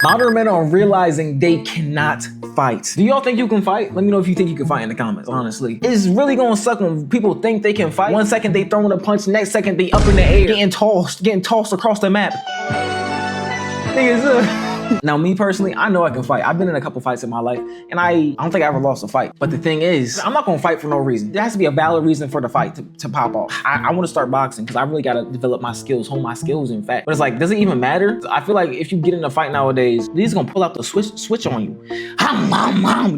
Modern men are realizing they cannot fight. Do y'all think you can fight? Let me know if you think you can fight in the comments, honestly. It's really gonna suck when people think they can fight. 1 second they throwing a punch, next second they up in the air, getting tossed across the map. Now, me personally, I know I can fight. I've been in a couple fights in my life, and I don't think I ever lost a fight. But the thing is, I'm not gonna fight for no reason. There has to be a valid reason for the fight to pop off. I wanna start boxing because I really gotta develop my skills, hone my skills, in fact. But it's like, does it even matter? I feel like if you get in a fight nowadays, they're just gonna pull out the switch on you.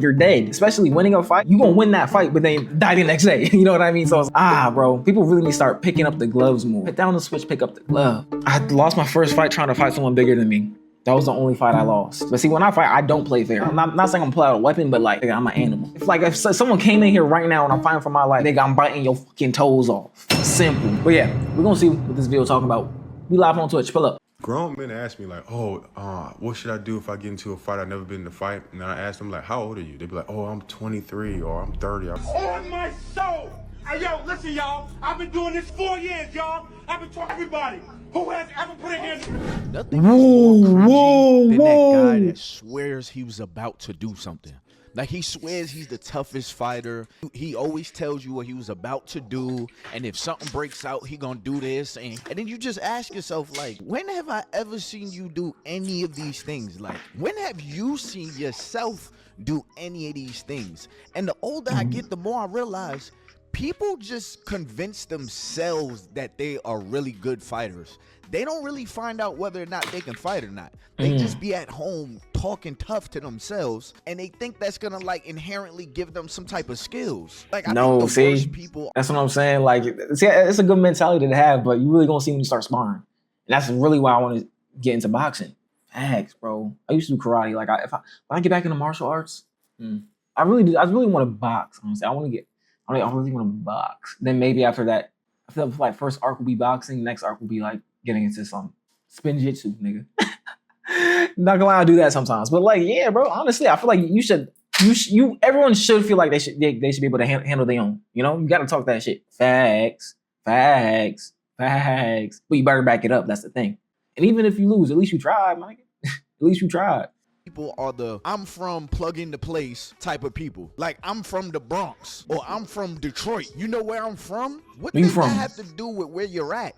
You're dead. Especially winning a fight, you gonna win that fight, but then die the next day. You know what I mean? So it's, bro, people really need to start picking up the gloves more. Put down the switch, pick up the glove. I lost my first fight trying to fight someone bigger than me. That was the only fight I lost. But see, when I fight, I don't play fair. I'm not saying I'm pull out a weapon, but like, I'm an animal. If someone came in here right now and I'm fighting for my life, I'm biting your fucking toes off. Simple. But yeah, we're gonna see what this video talking about. We live on Twitch, pull up. Grown men ask me like, what should I do if I get into a fight? I've never been in a fight. And then I ask them like, how old are you? They'd be like, I'm 23 or I'm 30. On my soul! Hey, yo, listen, y'all. I've been doing this 4 years, y'all. I've been talking to everybody. Who has ever put in here? Nothing more than that guy that swears he was about to do something. Like, he swears he's the toughest fighter. He always tells you what he was about to do, and if something breaks out, he gonna do this. And then you just ask yourself, like, when have I ever seen you do any of these things? Like, when have you seen yourself do any of these things? And the older I get, the more I realize people just convince themselves that they are really good fighters. They don't really find out whether or not they can fight or not. They just be at home talking tough to themselves, and they think that's gonna like inherently give them some type of skills. Like, I think the worst people. That's what I'm saying. Like, see, it's a good mentality to have, but you really gonna see when you start sparring. And that's really why I want to get into boxing. Facts, bro. I used to do karate. Like, when I get back into martial arts, I really want to box. Honestly, I really want to box. Then maybe after that, I feel like first arc will be boxing. Next arc will be like getting into some spin jitsu, nigga. Not gonna lie, I do that sometimes. But like, yeah, bro. Honestly, I feel like everyone should feel like they should be able to handle their own. You know, you got to talk that shit. Facts. But you better back it up. That's the thing. And even if you lose, at least you tried, Mike. At least you tried. People are the I'm from plug into place type of people. Like, I'm from the Bronx or I'm from Detroit. You know where I'm from? What does that have to do with where you're at?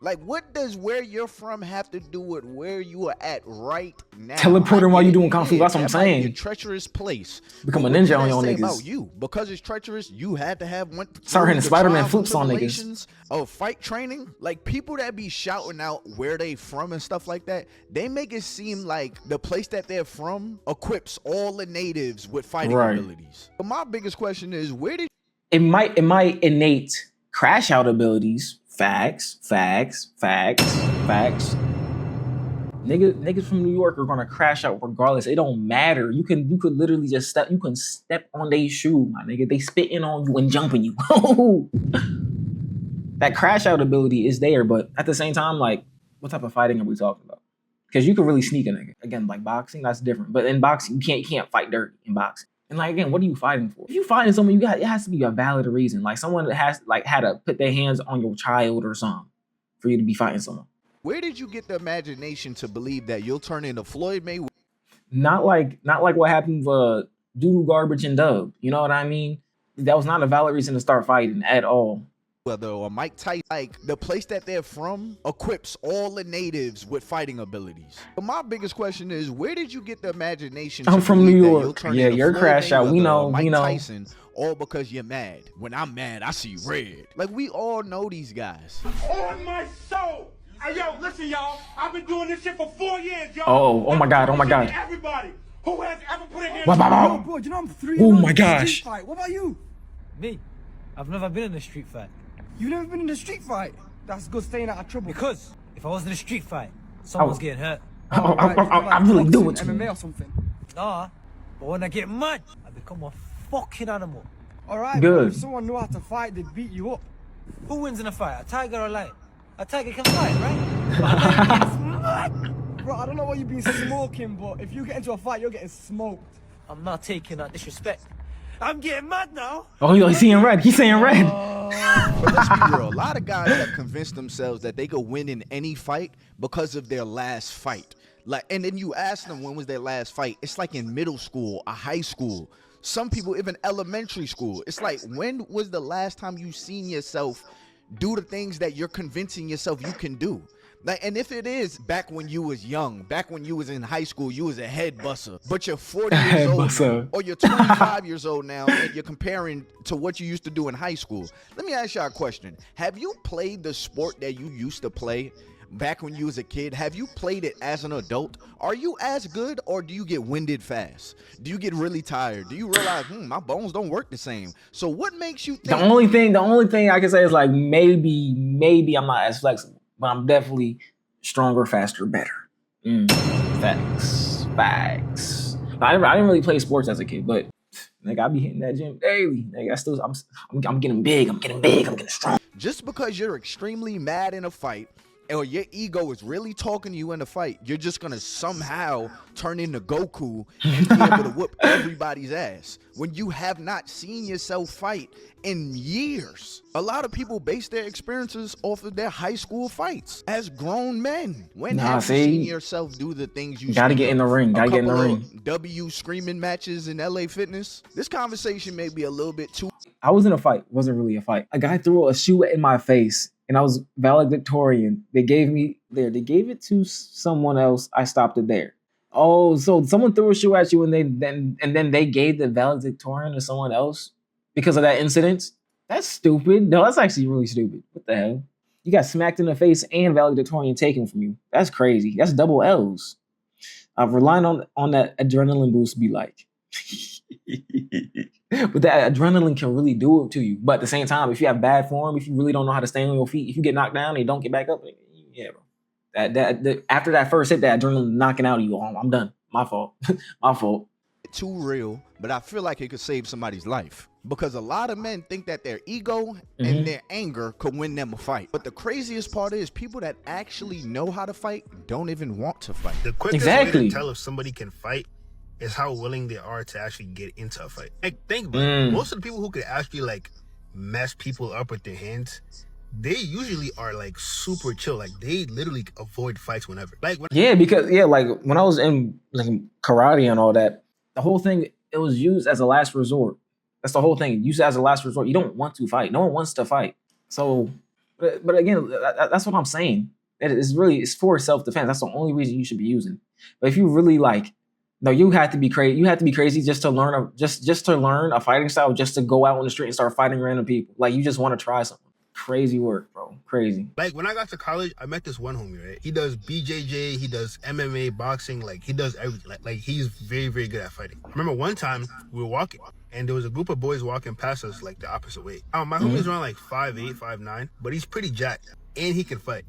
Like, what does where you're from have to do with where you are at right now? Teleporting while you're doing Kung Fu, that's what I'm saying. A treacherous place. Become a ninja on your niggas. About you. Because it's treacherous, you had to have one. Start hitting Spider-Man flips on niggas. Of fight training, like, people that be shouting out where they from and stuff like that, they make it seem like the place that they're from equips all the natives with fighting abilities. But my biggest question is, where did it might innate crash out abilities. Facts. Niggas from New York are gonna crash out regardless. It don't matter. You could literally just step on their shoe, my nigga. They spitting on you and jumping you. That crash out ability is there, but at the same time, like, what type of fighting are we talking about? Because you can really sneak a nigga. Again, like boxing, that's different. But in boxing, you can't fight dirty in boxing. And like, again, what are you fighting for? If you fighting someone, it has to be a valid reason. Like, someone that has had to put their hands on your child or something for you to be fighting someone. Where did you get the imagination to believe that you'll turn into Floyd Mayweather? Not like what happened with Doodoo Garbage and Dub. You know what I mean? That was not a valid reason to start fighting at all. Or Mike Tyson. Like, the place that they're from equips all the natives with fighting abilities. But my biggest question is, where did you get the imagination? I'm from New York. Yeah, you're crash out. We know. Mike Tyson, all because you're mad. When I'm mad, I see red. Like, we all know these guys. On my soul. Hey, yo, listen, y'all. I've been doing this shit for 4 years, y'all. Oh my God. Everybody who has ever put in here. Wow. Bro, you know I'm 3-0 Oh my gosh. What about you? Me? I've never been in a street fight. You've never been in a street fight? That's good, staying out of trouble. Because if I was in a street fight, someone's getting hurt. I really do it to MMA or something. Nah, but when I get mad, I become a fucking animal. Alright, good. If someone knew how to fight, they'd beat you up. Who wins in a fight, a tiger or a lion? A tiger can fight, right? But a lion gets mad. Bro, I don't know what you've been smoking, but if you get into a fight, you're getting smoked. I'm not taking that disrespect. I'm getting mad now. Oh, he's seeing red. He's saying red. But let's be real. A lot of guys have convinced themselves that they could win in any fight because of their last fight. Like, and then you ask them when was their last fight. It's like in middle school or high school. Some people even elementary school. It's like, when was the last time you seen yourself do the things that you're convincing yourself you can do? Like, and if it is back when you was young, back when you was in high school, you was a head busser, but you're 40 years old now, or you're 25 years old now, and you're comparing to what you used to do in high school. Let me ask y'all a question. Have you played the sport that you used to play back when you was a kid? Have you played it as an adult? Are you as good, or do you get winded fast? Do you get really tired? Do you realize, my bones don't work the same? So what makes you think? The only thing I can say is like maybe I'm not as flexible, but I'm definitely stronger, faster, better. Facts. I didn't really play sports as a kid, but like I be hitting that gym daily. Like I'm getting big. I'm getting strong. Just because you're extremely mad in a fight, or your ego is really talking to you in a fight, you're just gonna somehow turn into Goku and be able to whoop everybody's ass when you have not seen yourself fight in years. A lot of people base their experiences off of their high school fights as grown men. When have you seen yourself do the things you gotta get in the ring? Gotta get in the ring. W screaming matches in LA Fitness. This conversation may be a little bit too. I was in a fight. It wasn't really a fight. A guy threw a shoe in my face, and I was valedictorian. They gave it to someone else. I stopped it there. Oh, so someone threw a shoe at you, and then they gave the valedictorian to someone else because of that incident? That's stupid. No, that's actually really stupid. What the hell? You got smacked in the face and valedictorian taken from you. That's crazy. That's double L's. Relying on that adrenaline boost be like. But that adrenaline can really do it to you. But at the same time, if you have bad form, if you really don't know how to stay on your feet, if you get knocked down and you don't get back up, yeah, bro. After that first hit, that adrenaline knocking out of you, I'm done. My fault. My fault. Too real, but I feel like it could save somebody's life. Because a lot of men think that their ego and their anger could win them a fight. But the craziest part is people that actually know how to fight don't even want to fight. The quickest way to tell if somebody can fight is how willing they are to actually get into a fight. Like, think about it. Most of the people who could actually like mess people up with their hands, they usually are like super chill. Like they literally avoid fights whenever. Like like when I was in like karate and all that, the whole thing, it was used as a last resort. That's the whole thing. Use it as a last resort. You don't want to fight. No one wants to fight. So, but again, that's what I'm saying. It's for self-defense. That's the only reason you should be using. But if you really like, no, you have to be crazy. You have to be crazy just to learn a fighting style, just to go out on the street and start fighting random people. Like you just want to try something. Crazy work, bro. Crazy. Like when I got to college, I met this one homie, right? He does BJJ, he does MMA, boxing, like he does everything. Like he's very, very good at fighting. I remember one time we were walking and there was a group of boys walking past us like the opposite way. My homie's around like 5'8", 5'9", but he's pretty jacked and he can fight.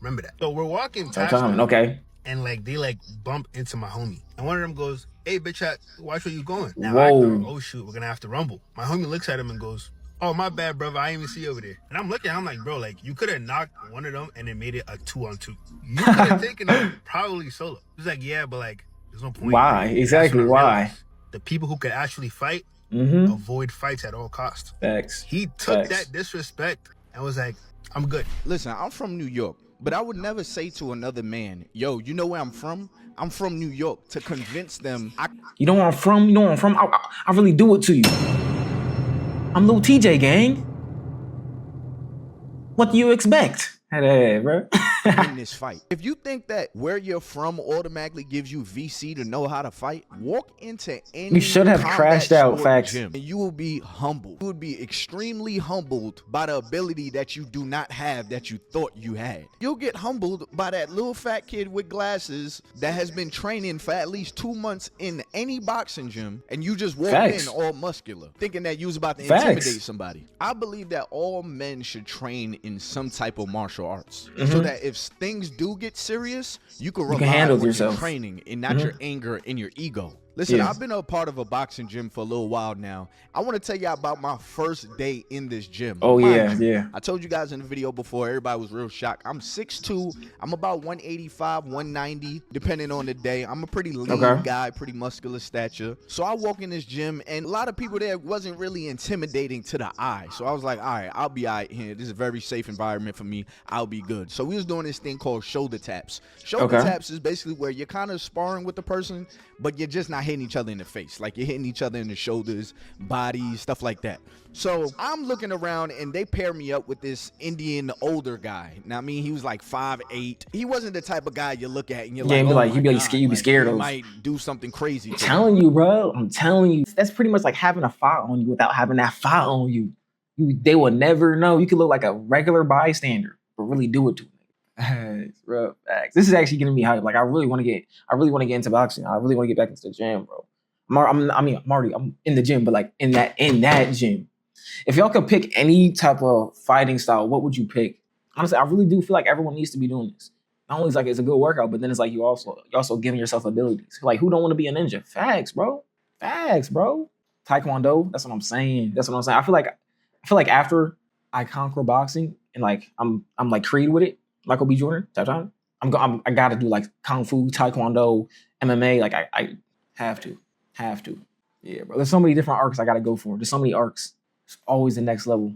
Remember that. So we're walking past him, okay. And like they like bump into my homie. And one of them goes, "Hey, bitch, watch where you going." Now Whoa. I thought, oh shoot, we're gonna have to rumble. My homie looks at him and goes, "Oh, my bad, brother. I didn't even see you over there." And I'm looking, I'm like, bro, like you could have knocked one of them and then made it a 2-on-2. You could have taken it probably solo. He's like, yeah, but like there's no point. Why? Exactly. Why? The people who could actually fight avoid fights at all costs. Facts. He took that disrespect and was like, I'm good. Listen, I'm from New York, but I would never say to another man, yo, you know where I'm from? I'm from New York, to convince them. You know where I'm from? You know where I'm from? I really do it to you. I'm Lil TJ, gang. What do you expect? Hey, bro. In this fight. If you think that where you're from automatically gives you VC to know how to fight, walk into any You should have crashed out, facts. Gym, and you will be humbled. You would be extremely humbled by the ability that you do not have that you thought you had. You'll get humbled by that little fat kid with glasses that has been training for at least 2 months in any boxing gym, and you just walked in all muscular, thinking that you was about to intimidate somebody. I believe that all men should train in some type of martial arts, so that if things do get serious, you can rely on your training and not your anger and your ego. Listen, Yeah. I've been a part of a boxing gym for a little while now. I want to tell you about my first day in this gym. Oh, Mind yeah, you, yeah. I told you guys in the video before, everybody was real shocked. I'm 6'2", I'm about 185, 190, depending on the day. I'm a pretty lean guy, pretty muscular stature. So I walk in this gym, and a lot of people there wasn't really intimidating to the eye. So I was like, all right, I'll be all right here. This is a very safe environment for me. I'll be good. So we was doing this thing called shoulder taps. Shoulder taps is basically where you're kind of sparring with the person, but you're just not hitting each other in the face. Like, you're hitting each other in the shoulders, bodies, stuff like that. So I'm looking around, and they pair me up with this Indian older guy. Now, I mean, he was like 5'8". He wasn't the type of guy you look at and you're like, oh, you'd be scared he of. might do something crazy. I'm telling you, bro. I'm telling you. That's pretty much like having a fight on you without having that fight on you. They will never know. You could look like a regular bystander, but really do it to them. Bro, facts. This is actually getting me hyped. Like, I really want to get into boxing. I really want to get back into the gym, bro. I'm in the gym, but like in that gym. If y'all could pick any type of fighting style, what would you pick? Honestly, I really do feel like everyone needs to be doing this. Not only is like it's a good workout, but then it's like you're also giving yourself abilities. Like, who don't want to be a ninja? Facts, bro. Facts, bro. Taekwondo. That's what I'm saying. I feel like after I conquer boxing and like I'm like Creed with it, Michael B. Jordan type time. I gotta do like Kung Fu, Taekwondo, MMA. Like I have to. Yeah, bro. There's so many different arcs I gotta go for. There's so many arcs. It's always the next level.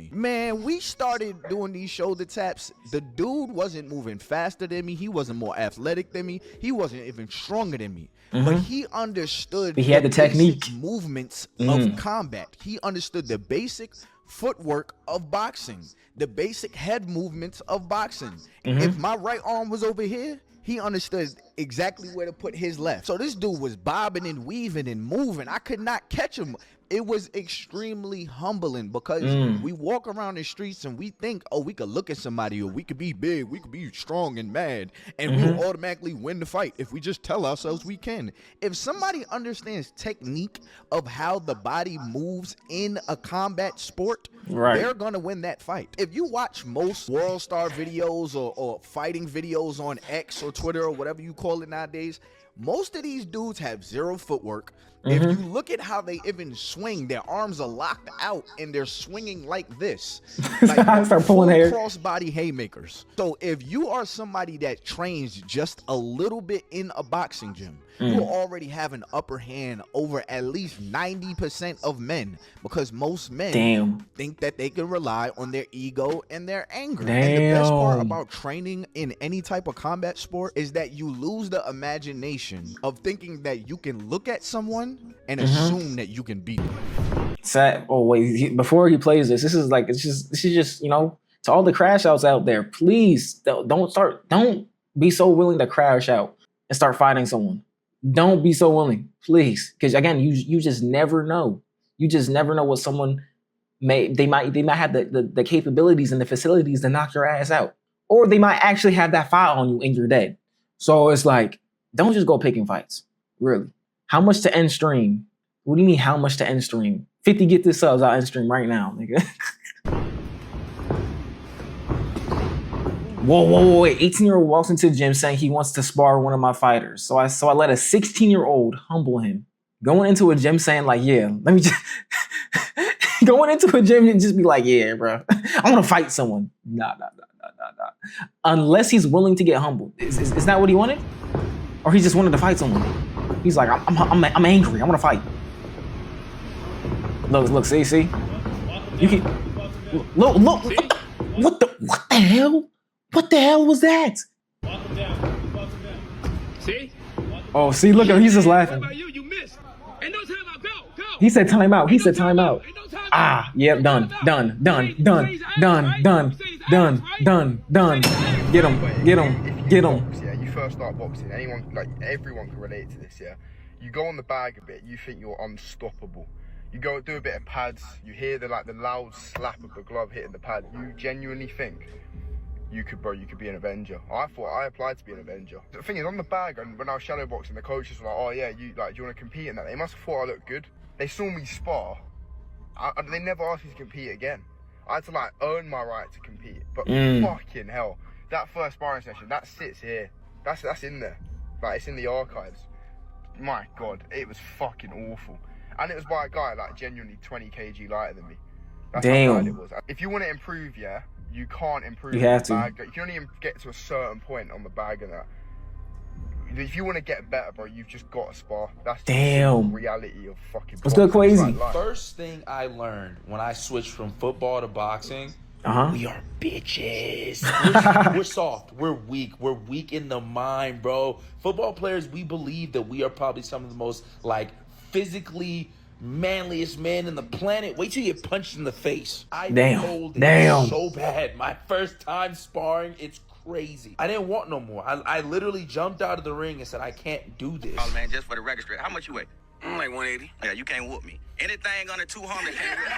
Man, we started doing these shoulder taps. The dude wasn't moving faster than me. He wasn't more athletic than me. He wasn't even stronger than me. But he understood He had the technique. basic movements of combat. He understood the basic footwork of boxing, the basic head movements of boxing. If my right arm was over here, he understood exactly where to put his left. So this dude was bobbing and weaving and moving. I could not catch him. It was extremely humbling because we walk around the streets and we think, oh, we could look at somebody, or we could be big, we could be strong and mad, and we will automatically win the fight if we just tell ourselves we can. If somebody understands technique of how the body moves in a combat sport, they're gonna win that fight. If you watch most World Star videos or fighting videos on X or Twitter or whatever you call it nowadays, most of these dudes have zero footwork. If you look at how they even swing, their arms are locked out and they're swinging like this. Like start pulling hair. Crossbody haymakers. So if you are somebody that trains just a little bit in a boxing gym, you already have an upper hand over at least 90% of men, because most men think that they can rely on their ego and their anger. And the best part about training in any type of combat sport is that you lose the imagination of thinking that you can look at someone and assume that you can beat them. Oh wait, before he plays this is just, you know, to all the crash outs out there, please don't be so willing to crash out and start fighting someone. Don't be so willing, please, because again, you just never know. You just never know what someone might have the capabilities and the facilities to knock your ass out, or they might actually have that file on you and you're dead. So it's like, don't just go picking fights. Really, how much to end stream? What do you mean, how much to end stream? 50 get this subs out end stream right now, nigga. Whoa, 18-year-old walks into the gym saying he wants to spar one of my fighters. So I let a 16-year-old humble him. Going into a gym saying like, yeah, let me just going into a gym and just be like, yeah, bro, I want to fight someone. Nah. Unless he's willing to get humbled. Is that what he wanted? Or he just wanted to fight someone? He's like, I'm angry. I want to fight. Look, see? You can look. What the hell? What the hell was that? See? Oh, see, look at him. He's just laughing. You missed. Ain't no time out. Go. He said time out. Ah, yep, done. Get him. Yeah, you first start boxing. Everyone can relate to this, yeah? You go on the bag a bit, you think you're unstoppable. You go do a bit of pads, you hear the loud slap of the glove hitting the pad. You genuinely think you could be an Avenger. I thought I applied to be an Avenger. The thing is, on the bag, and when I was shadow boxing, the coaches were like, oh yeah, do you want to compete in that? They must have thought I looked good. They saw me spar. They never asked me to compete again. I had to earn my right to compete. But fucking hell, that first sparring session, that sits here. That's in there. It's in the archives. my God, it was fucking awful. And it was by a guy like genuinely 20 kg lighter than me. That's how bad it was. If you want to improve, yeah, you can't improve. You have to. Bag. You can only get to a certain point on the bag and that. If you want to get better, bro, you've just got to spar. That's the reality of fucking. What's good, Quasi? First thing I learned when I switched from football to boxing, we are bitches. We're soft. We're weak. We're weak in the mind, bro. Football players, we believe that we are probably some of the most like physically manliest man in the planet. Wait till you get punched in the face. I told it so bad. My first time sparring, it's crazy. I didn't want no more. I literally jumped out of the ring and said, I can't do this. Oh man, just for the record, how much you weigh? Like 180. Yeah, you can't whoop me. Anything under 200 can't whoop me.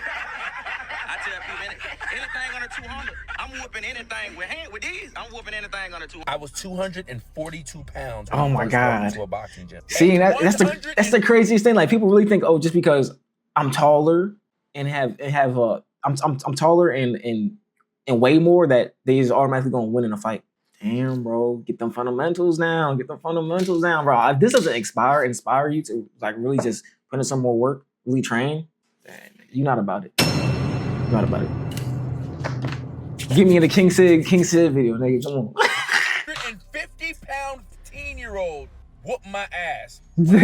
I tell people, anything under 200, I'm whooping anything with these. I'm whooping anything under 200. I was 242 pounds. Oh my God. To a boxing gym. See, that's the craziest thing. Like people really think, oh, just because I'm taller and I'm taller and weigh more, that they just automatically gonna win in a fight. Damn, bro, get them fundamentals down. Get them fundamentals down, bro. If this doesn't inspire you to like really just put in some more work, really train, you're not about it. You're not about it. Get me in the King Sid video, nigga. Come on. 150-pound 15-year-old whoop my ass.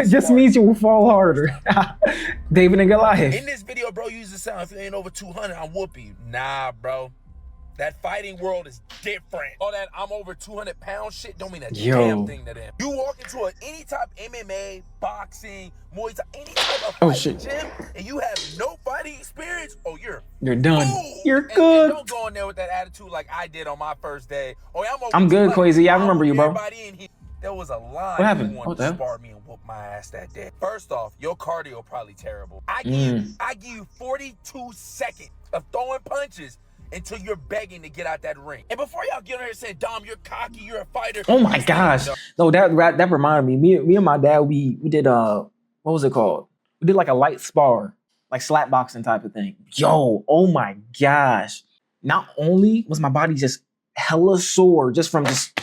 Just means you will fall harder. David and Goliath. In this video, bro, use the sound. If you ain't over 200, I'm whooping you. Nah, bro. That fighting world is different. All that I'm over 200 pounds shit don't mean a damn thing to them. You walk into any type MMA, boxing, Muay Thai, any type of fighting gym, and you have no fighting experience, you're done. Ooh. You're good. And don't go in there with that attitude like I did on my first day. I'm good, Quasi. I remember you, bro. There was a line. What happened? Who wanted to spar me and whoop my ass that day. First off, your cardio probably terrible. I give you 42 seconds of throwing punches until you're begging to get out that ring. And before y'all get on here saying, Dom, you're cocky, you're a fighter. Oh my gosh. No, that reminded me. Me and my dad, we did what was it called? We did like a light spar, like slap boxing type of thing. Yo, oh my gosh. Not only was my body just hella sore just from just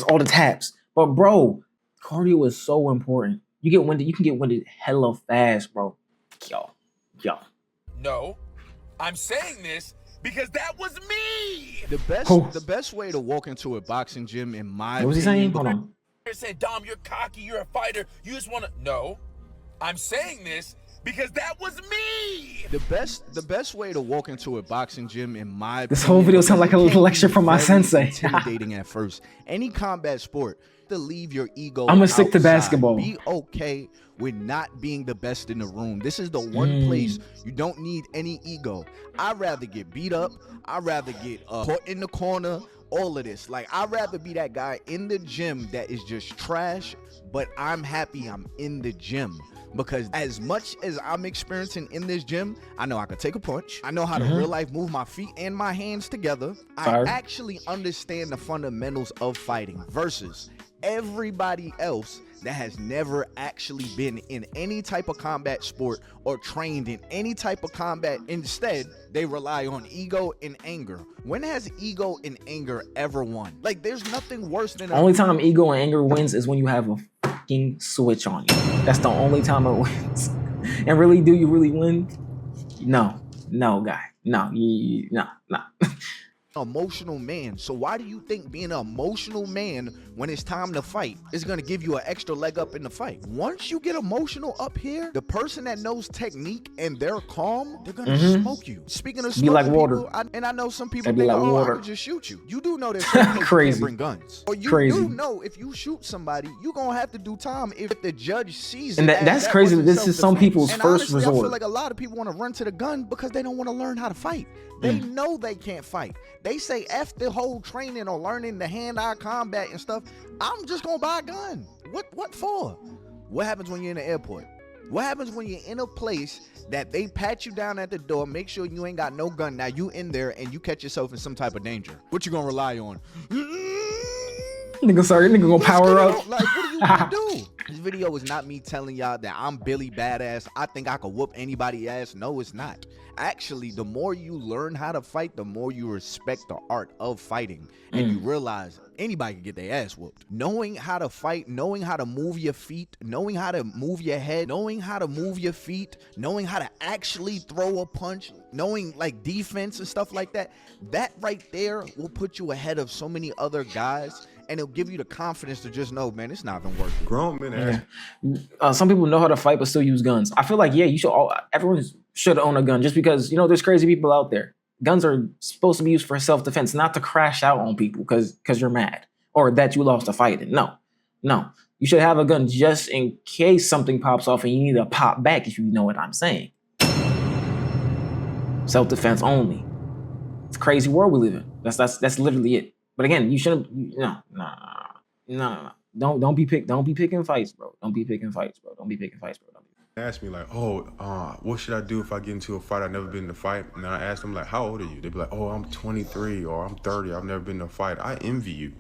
all the taps, but bro, cardio is so important. You can get winded hella fast, bro. Yo. No. I'm saying this because that was me. The best way to walk into a boxing gym, in my opinion. What was he saying? Hold on. Said, Dom, you're cocky, you're a fighter. You just want to. No, I'm saying this because that was me. The best way to walk into a boxing gym, in my opinion. This whole video sounds like a little lecture from my sensei. Intimidating at first. Any combat sport, to leave your ego. I'm gonna stick to basketball. Be okay with not being the best in the room. This is the one place you don't need any ego. I'd rather get beat up. I'd rather get put in the corner. All of this. Like, I'd rather be that guy in the gym that is just trash, but I'm happy I'm in the gym. Because as much as I'm experiencing in this gym, I know I can take a punch. I know how to real life move my feet and my hands together. I actually understand the fundamentals of fighting versus everybody else that has never actually been in any type of combat sport or trained in any type of combat. Instead, they rely on ego and anger. When has ego and anger ever won? Like, there's nothing worse than only time ego and anger wins is when you have a fucking switch on you. That's the only time it wins. And really, do you really win? No, guy. No. Emotional man. So why do you think being an emotional man when it's time to fight is going to give you an extra leg up in the fight? Once you get emotional up here, the person that knows technique and they're calm, they're going to smoke you. Speaking of smoking people, I know some people think, I could just shoot you. You do know that some people can't bring guns. Or you do know if you shoot somebody, you're going to have to do time if the judge sees it. And that's crazy. This is some people's first resort. I feel like a lot of people want to run to the gun because they don't want to learn how to fight. They know they can't fight. They say F the whole training or learning the hand-eye combat and stuff. I'm just gonna buy a gun. What for? What happens when you're in the airport? What happens when you're in a place that they pat you down at the door, make sure you ain't got no gun? Now you in there and you catch yourself in some type of danger. What you gonna rely on? Nigga gonna power up. Like, what are you gonna do? This video is not me telling y'all that I'm Billy Badass. I think I could whoop anybody's ass. No, it's not. Actually, the more you learn how to fight, the more you respect the art of fighting. And you realize anybody can get their ass whooped. Knowing how to fight, knowing how to move your feet, knowing how to move your head, knowing how to move your feet, knowing how to actually throw a punch, knowing like defense and stuff like that, that right there will put you ahead of so many other guys. And it'll give you the confidence to just know, man, it's not even worth it. Grown men some people know how to fight but still use guns. I feel like, yeah, everyone should own a gun just because, you know, there's crazy people out there. Guns are supposed to be used for self-defense, not to crash out on people because you're mad or that you lost a fight. No. You should have a gun just in case something pops off and you need to pop back, if you know what I'm saying. Self-defense only. It's a crazy world we live in. That's literally it. But again, you shouldn't. No. Don't be picking fights, bro. Don't be picking fights, bro. ask me like, what should I do if I get into a fight? I've never been in a fight. And I ask them like, how old are you? They'd be like, oh, I'm 23 or I'm 30. I've never been in a fight. I envy you.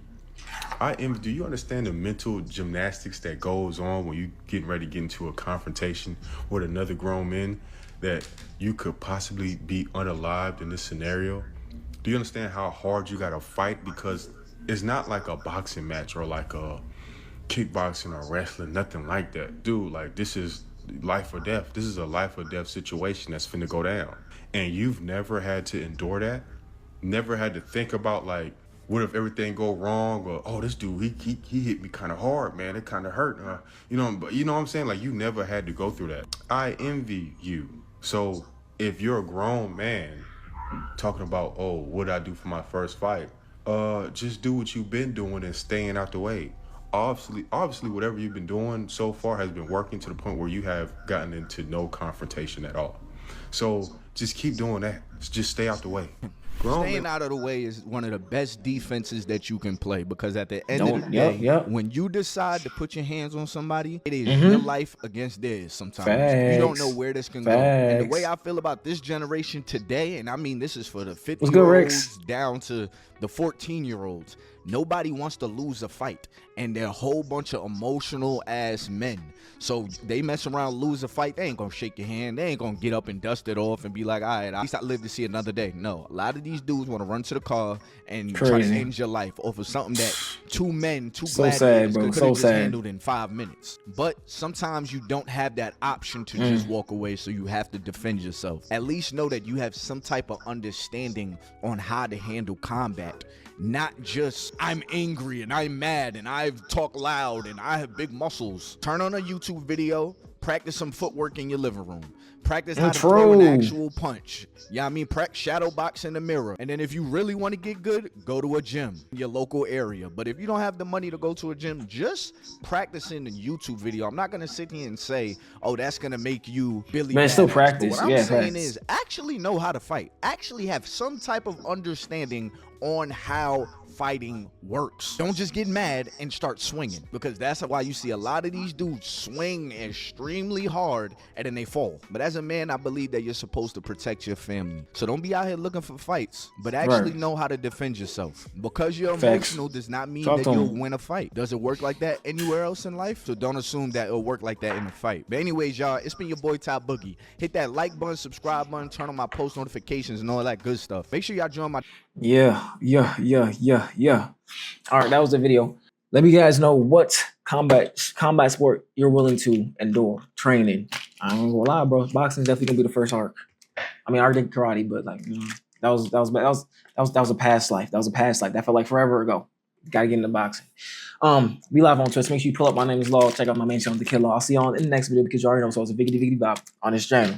Do you understand the mental gymnastics that goes on when you getting ready to get into a confrontation with another grown man that you could possibly be unalived in this scenario? Do you understand how hard you gotta fight? Because it's not like a boxing match or like a kickboxing or wrestling, nothing like that. Dude, like this is life or death. This is a life or death situation that's finna go down. And you've never had to endure that? Never had to think about like, what if everything go wrong? Or, oh, this dude, he hit me kind of hard, man. It kind of hurt. But you know what I'm saying? Like, you never had to go through that. I envy you. So if you're a grown man talking about, oh, what did I do for my first fight? Just do what you've been doing and staying out the way. Obviously, whatever you've been doing so far has been working to the point where you have gotten into no confrontation at all. So just keep doing that. Just stay out the way. Staying out of the way is one of the best defenses that you can play, because at the end of the day, when you decide to put your hands on somebody, it is your life against theirs sometimes. You don't know where this can go. And the way I feel about this generation today, and I mean this is for the 50-year-olds down to the 14-year-olds, nobody wants to lose a fight. And they're a whole bunch of emotional ass men. So they mess around, lose a fight, they ain't gonna shake your hand. They ain't gonna get up and dust it off and be like, all right, at least I live to see another day. No, a lot of these dudes want to run to the car and try to end your life off of something that two gladiators could have just handled in 5 minutes. But sometimes you don't have that option to just walk away, so you have to defend yourself. At least know that you have some type of understanding on how to handle combat. Not just, I'm angry and I'm mad and I talk loud and I have big muscles. Turn on a YouTube video, practice some footwork in your living room. Practice how to throw an actual punch. Yeah, I mean, practice shadow box in the mirror. And then if you really want to get good, go to a gym in your local area. But if you don't have the money to go to a gym, just practicing a YouTube video. I'm not going to sit here and say, oh, that's going to make you Billy. Man, still practice. But what I'm saying is actually know how to fight. Actually have some type of understanding on how fighting works. Don't just get mad and start swinging, because that's why you see a lot of these dudes swing extremely hard and then they fall. But as a man, I believe that you're supposed to protect your family. So don't be out here looking for fights, but actually know how to defend yourself. Because you're emotional does not mean that you'll win a fight. Does it work like that anywhere else in life? So don't assume that it'll work like that in a fight. But anyways, y'all, it's been your boy Top Boogie. Hit that like button, subscribe button, turn on my post notifications and all that good stuff. Make sure y'all join my Yeah. All right, that was the video. Let me guys know what combat sport you're willing to endure training. I ain't gonna lie, bro. Boxing's definitely gonna be the first arc. I mean, I already did karate, but like, that was a past life. That was a past life. That felt like forever ago. Gotta get into boxing. We live on Twitch. Make sure you pull up. My name is Law. Check out my main channel, TheKidLaw. I'll see you on in the next video, because you already know. So it's a biggity bob on this channel.